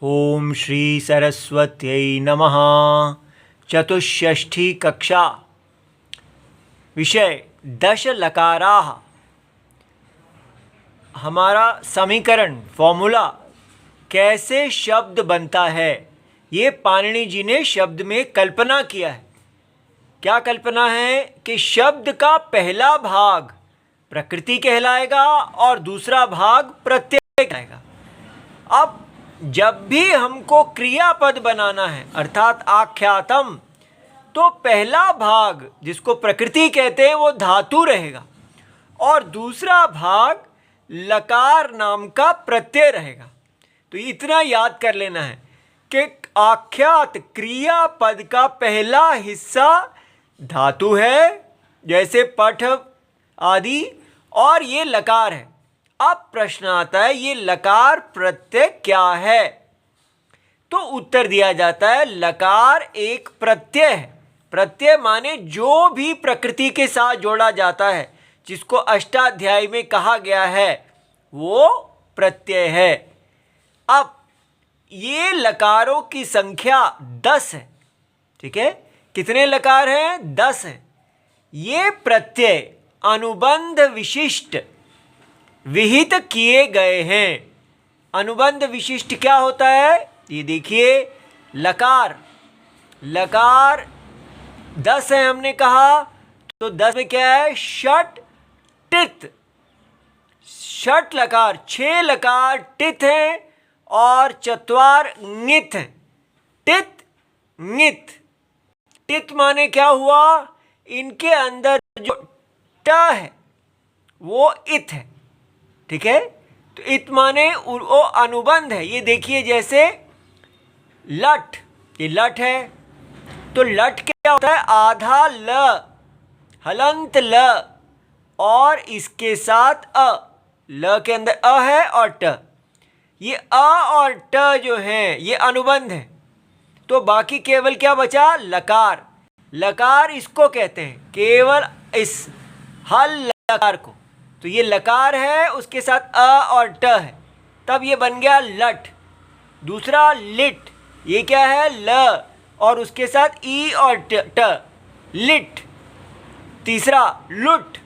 ओम श्री सरस्वत्यै नमः। चतुष्षष्ठी कक्षा। विषय दश लकाराः। हमारा समीकरण फॉर्मूला कैसे शब्द बनता है, ये पाणिनि जी ने शब्द में कल्पना किया है। क्या कल्पना है कि शब्द का पहला भाग प्रकृति कहलाएगा और दूसरा भाग प्रत्यय कहलाएगा। अब जब भी हमको क्रियापद बनाना है अर्थात आख्यातम, तो पहला भाग जिसको प्रकृति कहते हैं वो धातु रहेगा और दूसरा भाग लकार नाम का प्रत्यय रहेगा। तो इतना याद कर लेना है कि आख्यात क्रियापद का पहला हिस्सा धातु है, जैसे पठ आदि, और ये लकार है। अब प्रश्न आता है ये लकार प्रत्यय क्या है, तो उत्तर दिया जाता है लकार एक प्रत्यय है। प्रत्यय माने जो भी प्रकृति के साथ जोड़ा जाता है, जिसको अष्टाध्यायी में कहा गया है, वो प्रत्यय है। अब ये लकारों की संख्या 10 है। ठीक है, कितने लकार हैं? 10 हैं। ये प्रत्यय अनुबंध विशिष्ट विहित किए गए हैं। अनुबंध विशिष्ट क्या होता है, ये देखिए। लकार 10 है हमने कहा, तो 10 में क्या है? षट टित। षट लकार 6 लकार टित हैं और चत्वार ङित हैं। टित ङित। टित माने क्या हुआ? इनके अंदर जो ट है वो इत है। ठीक है, तो इत माने वो अनुबंध है। ये देखिए, जैसे लट, ये लट है, तो लट क्या होता है? आधा ल, हलंत ल, और इसके साथ अ। ल के अंदर अ है और ट। ये अ और ट जो हैं ये अनुबंध है। तो बाकी केवल क्या बचा? लकार। लकार इसको कहते हैं, केवल इस हल लकार को। तो ये लकार है, उसके साथ अ और ट है, तब ये बन गया लट। दूसरा लिट, ये क्या है? ल, और उसके साथ ई और ट, लिट। तीसरा लुट,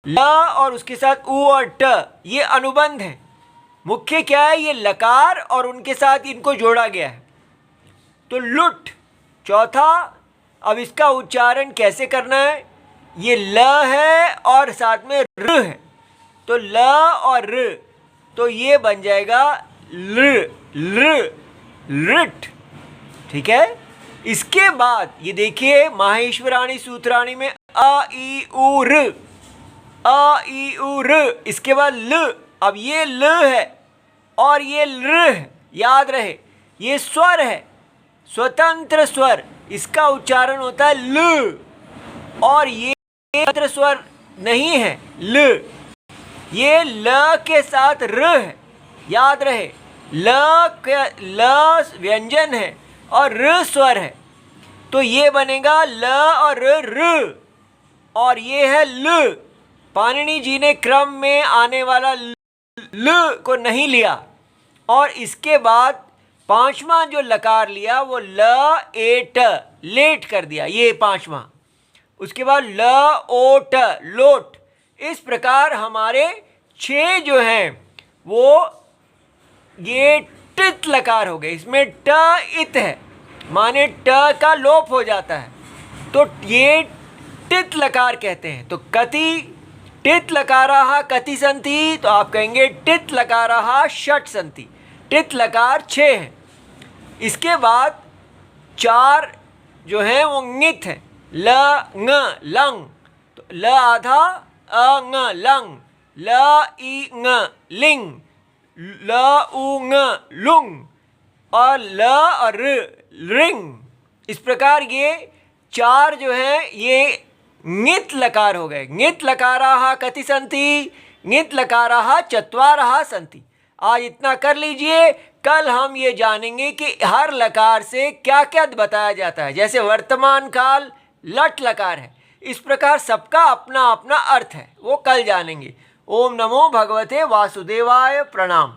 ल और उसके साथ उ और ट, ये अनुबंध है। मुख्य क्या है? ये लकार और उनके साथ इनको जोड़ा गया है, तो लुट। चौथा, अब इसका उच्चारण कैसे करना है? ये ल है और साथ में र है, तो ल और र, तो ये बन जाएगा ल, ल, लिट। ठीक है, इसके बाद ये देखिए माहेश्वराणी सूत्राणी में अ ई उ र, अ ई उ र, इसके बाद ल। अब ये ल है और ये ल है, याद रहे ये स्वर है, स्वतंत्र स्वर, इसका उच्चारण होता है ल। और ये स्वतंत्र स्वर नहीं है ल, ये ल के साथ र है, याद रहे। ल व्यंजन है और र स्वर है, तो ये बनेगा ल और र, और ये है ल। पाणिनि जी ने क्रम में आने वाला ल को नहीं लिया, और इसके बाद पांचवा जो लकार लिया वो ल एट, लेट कर दिया, ये पांचवा। उसके बाद ल ओट, लोट। इस प्रकार हमारे 6 जो हैं वो ये टित लकार हो गए। इसमें ट इत है, माने ट का लोप हो जाता है, तो ये टित लकार कहते हैं। तो कति टित लकाराः कति सन्ति, तो आप कहेंगे टित लकाराः षट् सन्ति। टित लकार 6 हैं। इसके बाद 4 जो हैं वो ङित हैं। ल ङ लंग, तो ल आधा, अ ङ लंग, ल ई ङ लिंग, ल उ ङ लुंग, और ल और र रिंग। इस प्रकार ये 4 जो हैं ये ङित लकार हो गए। ङित लकाराः कति सन्ति? ङित लकाराः चत्वारः सन्ति। आज इतना कर लीजिए, कल हम ये जानेंगे कि हर लकार से क्या क्या बताया जाता है। जैसे वर्तमान काल लट लकार है, इस प्रकार सबका अपना अपना अर्थ है, वो कल जानेंगे। ओम नमो भगवते वासुदेवाय। प्रणाम।